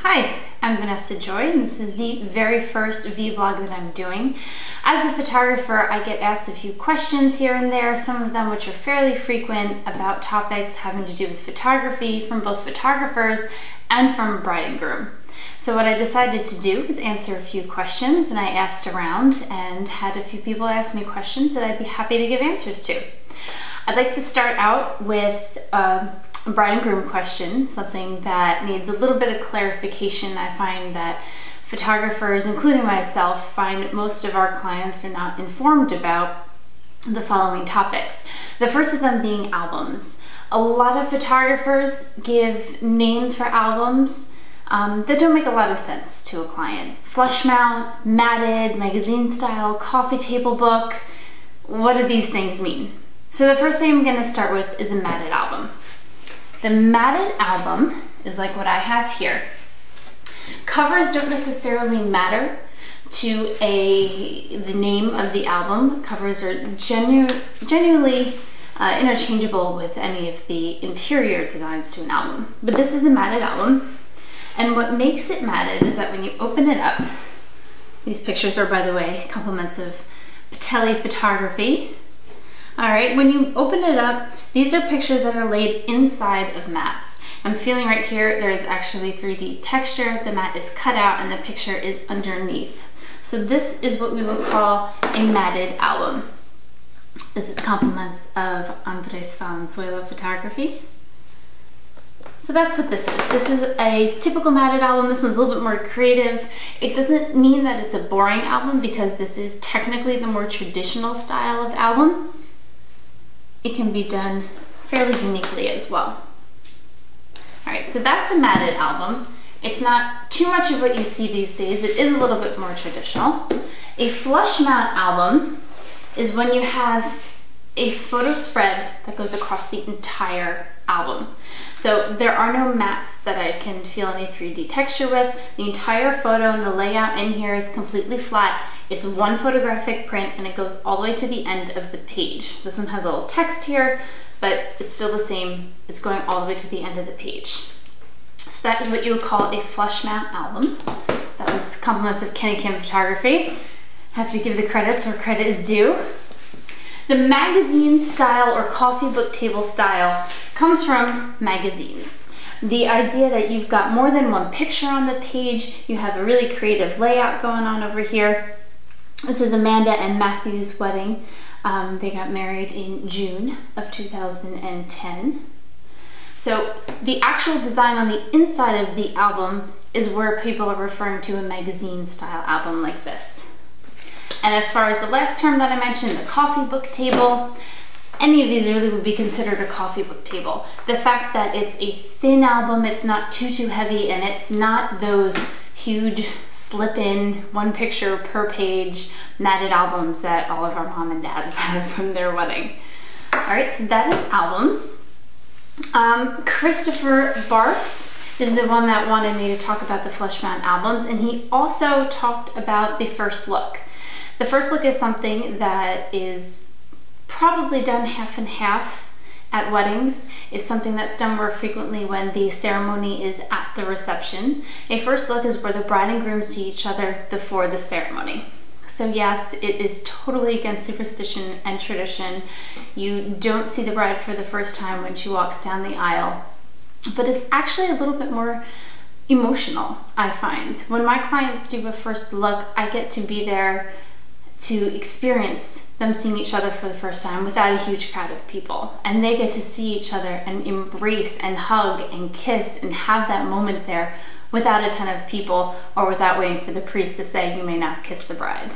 Hi, I'm Vanessa Joy, and this is the very first vlog that I'm doing. As a photographer, I get asked a few questions here and there, some of them which are fairly frequent about topics having to do with photography from both photographers and from bride and groom. So what I decided to do is answer a few questions, and I asked around and had a few people ask me questions that I'd be happy to give answers to. I'd like to start out with bride and groom question, something that needs a little bit of clarification. I find that photographers, including myself, find most of our clients are not informed about the following topics. The first of them being albums. A lot of photographers give names for albums that don't make a lot of sense to a client. Flush mount, matted, magazine style, coffee table book. What do these things mean? So the first thing I'm going to start with is a matted album. The matted album is like what I have here. Covers don't necessarily matter to the name of the album. Covers are genuinely interchangeable with any of the interior designs to an album. But this is a matted album, and what makes it matted is that when you open it up, these pictures are, by the way, compliments of Patelli Photography. All right, when you open it up, these are pictures that are laid inside of mats. I'm feeling right here, there is actually 3D texture. The mat is cut out and the picture is underneath. So this is what we would call a matted album. This is compliments of Andres Valenzuela Photography. So that's what this is. This is a typical matted album. This one's a little bit more creative. It doesn't mean that it's a boring album because this is technically the more traditional style of album. It can be done fairly uniquely as well. All right, so that's a matted album. It's not too much of what you see these days. It is a little bit more traditional. A flush mount album is when you have a photo spread that goes across the entire album. So there are no mats that I can feel any 3D texture with. The entire photo and the layout in here is completely flat. It's one photographic print and it goes all the way to the end of the page. This one has a little text here, but it's still the same. It's going all the way to the end of the page. So that is what you would call a flush mount album. That was compliments of Kenny Kim Photography. Have to give the credits where credit is due. The magazine style or coffee book table style comes from magazines. The idea that you've got more than one picture on the page, you have a really creative layout going on over here. This is Amanda and Matthew's wedding. They got married in June of 2010. So the actual design on the inside of the album is where people are referring to a magazine style album like this. And as far as the last term that I mentioned, the coffee book table, any of these really would be considered a coffee book table. The fact that it's a thin album, it's not too heavy, and it's not those huge slip-in one picture per page matted albums that all of our mom and dads have from their wedding. All right, so that is albums. Christopher Barth is the one that wanted me to talk about the flush mount albums, and he also talked about the first look. The first look is something that is probably done half and half at weddings. It's something that's done more frequently when the ceremony is at the reception. A first look is where the bride and groom see each other before the ceremony. So yes, it is totally against superstition and tradition. You don't see the bride for the first time when she walks down the aisle, but it's actually a little bit more emotional, I find. When my clients do a first look, I get to be there to experience them seeing each other for the first time without a huge crowd of people. And they get to see each other and embrace and hug and kiss and have that moment there without a ton of people or without waiting for the priest to say, "You may not kiss the bride."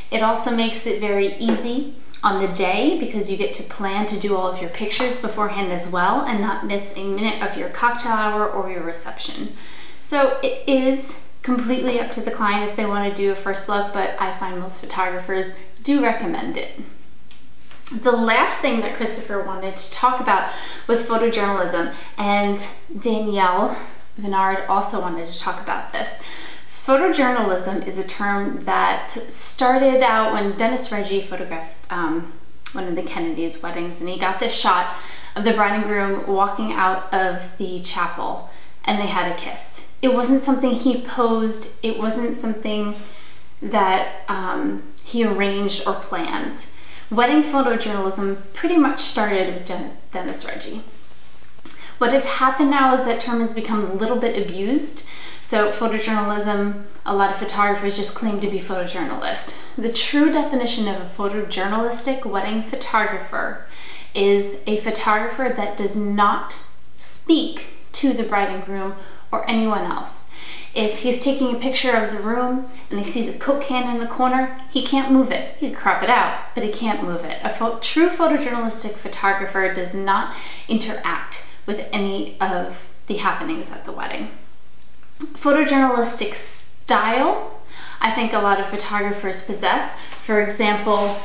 It also makes it very easy on the day because you get to plan to do all of your pictures beforehand as well and not miss a minute of your cocktail hour or your reception. So it is completely up to the client if they want to do a first look, but I find most photographers do recommend it. The last thing that Christopher wanted to talk about was photojournalism, and Danielle Vinard also wanted to talk about this. Photojournalism is a term that started out when Dennis Reggie photographed one of the Kennedy's weddings, and he got this shot of the bride and groom walking out of the chapel, and they had a kiss. It wasn't something he posed. It wasn't something that he arranged or planned. Wedding photojournalism pretty much started with Dennis Reggie. What has happened now is that term has become a little bit abused. So photojournalism, a lot of photographers just claim to be photojournalist. The true definition of a photojournalistic wedding photographer is a photographer that does not speak to the bride and groom or anyone else. If he's taking a picture of the room and he sees a Coke can in the corner, he can't move it. He can crop it out, but he can't move it. A true photojournalistic photographer does not interact with any of the happenings at the wedding. Photojournalistic style, I think a lot of photographers possess. For example,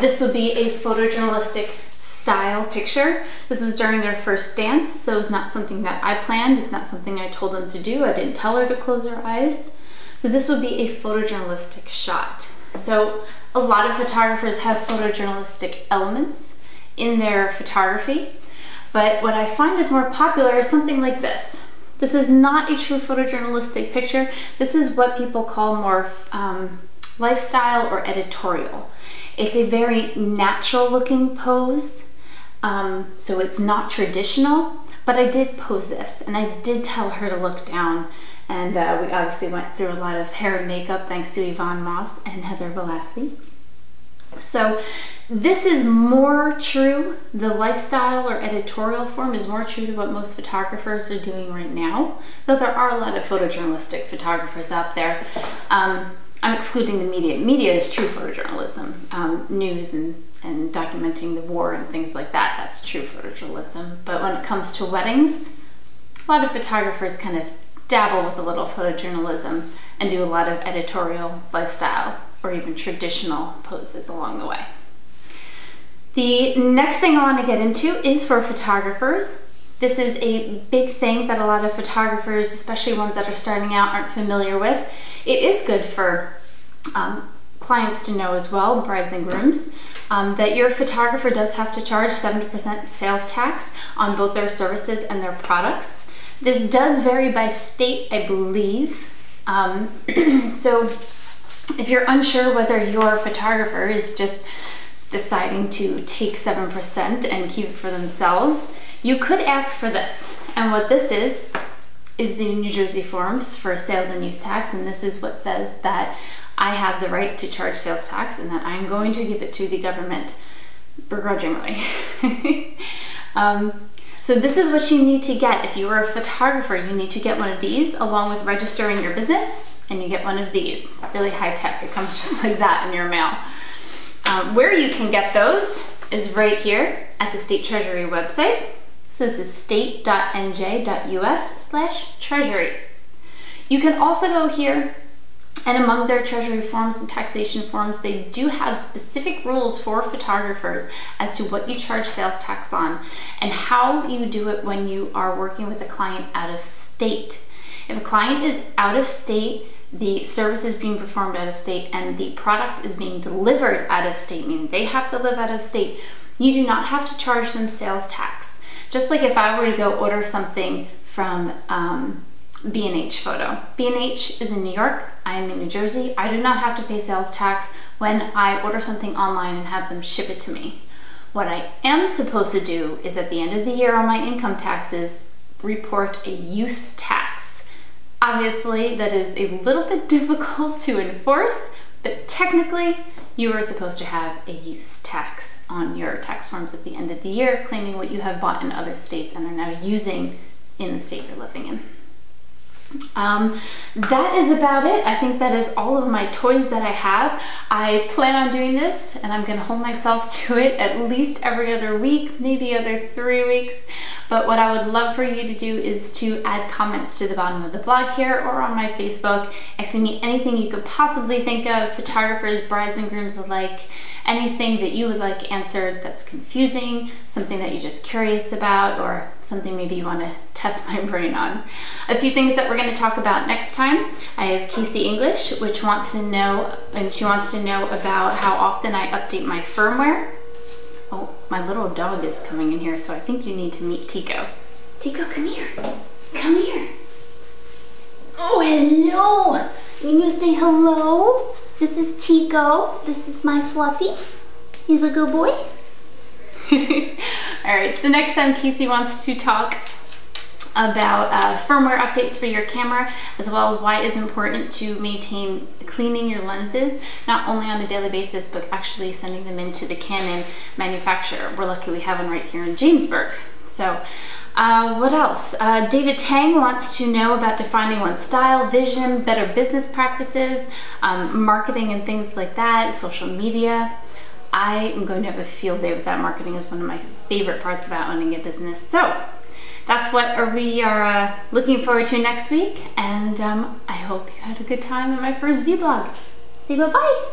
this would be a photojournalistic style picture. This was during their first dance, so it's not something that I planned. It's not something I told them to do. I didn't tell her to close her eyes. So this would be a photojournalistic shot. So a lot of photographers have photojournalistic elements in their photography, but what I find is more popular is something like this. This is not a true photojournalistic picture. This is what people call more lifestyle or editorial. It's a very natural looking pose, so it's not traditional, but I did pose this and I did tell her to look down, and we obviously went through a lot of hair and makeup thanks to Yvonne Moss and Heather Velassi. So this is more true, the lifestyle or editorial form is more true to what most photographers are doing right now, though there are a lot of photojournalistic photographers out there. I'm excluding the media. Media is true photojournalism, news and documenting the war and things like that, that's true photojournalism. But when it comes to weddings, a lot of photographers kind of dabble with a little photojournalism and do a lot of editorial, lifestyle, or even traditional poses along the way. The next thing I want to get into is for photographers. This is a big thing that a lot of photographers, especially ones that are starting out, aren't familiar with. It is good for clients to know as well, brides and grooms, that your photographer does have to charge 70% sales tax on both their services and their products. This does vary by state, I believe. So if you're unsure whether your photographer is just deciding to take 7% and keep it for themselves, you could ask for this. And what this is the New Jersey forms for sales and use tax, and this is what says that I have the right to charge sales tax and that I'm going to give it to the government begrudgingly. So this is what you need to get. If you are a photographer, you need to get one of these along with registering your business, and you get one of these, really high tech. It comes just like that in your mail. Where you can get those is right here at the State Treasury website. So this is state.nj.us/treasury. You can also go here, and among their treasury forms and taxation forms, they do have specific rules for photographers as to what you charge sales tax on and how you do it when you are working with a client out of state. If a client is out of state, the service is being performed out of state, and the product is being delivered out of state, meaning they have to live out of state, you do not have to charge them sales tax. Just like if I were to go order something from B&H Photo. B&H is in New York, I am in New Jersey. I do not have to pay sales tax when I order something online and have them ship it to me. What I am supposed to do is at the end of the year on my income taxes, report a use tax. Obviously, that is a little bit difficult to enforce, but technically, you are supposed to have a use tax on your tax forms at the end of the year, claiming what you have bought in other states and are now using in the state you're living in. That is about it. I think that is all of my toys that I have. I plan on doing this, and I'm going to hold myself to it at least every other week, maybe other 3 weeks. But what I would love for you to do is to add comments to the bottom of the blog here or on my Facebook, asking me anything you could possibly think of, photographers, brides and grooms alike, anything that you would like answered that's confusing, something that you're just curious about, or something maybe you want to test my brain on. A few things that we're going to talk about next time. I have Casey English, which wants to know, she wants to know about how often I update my firmware. Oh, my little dog is coming in here, so I think you need to meet Tico. Tico, come here. Come here. Hello! Can you say hello? This is Tico. This is my Fluffy. He's a good boy. Alright, so next time Casey wants to talk about firmware updates for your camera, as well as why it's important to maintain cleaning your lenses, not only on a daily basis, but actually sending them into the Canon manufacturer. We're lucky we have one right here in Jamesburg. So what else? David Tang wants to know about defining one's style, vision, better business practices, marketing and things like that, social media. I am going to have a field day with that. Marketing is one of my favorite parts about owning a business. So that's what we are looking forward to next week, and I hope you had a good time in my first vlog. Say bye-bye.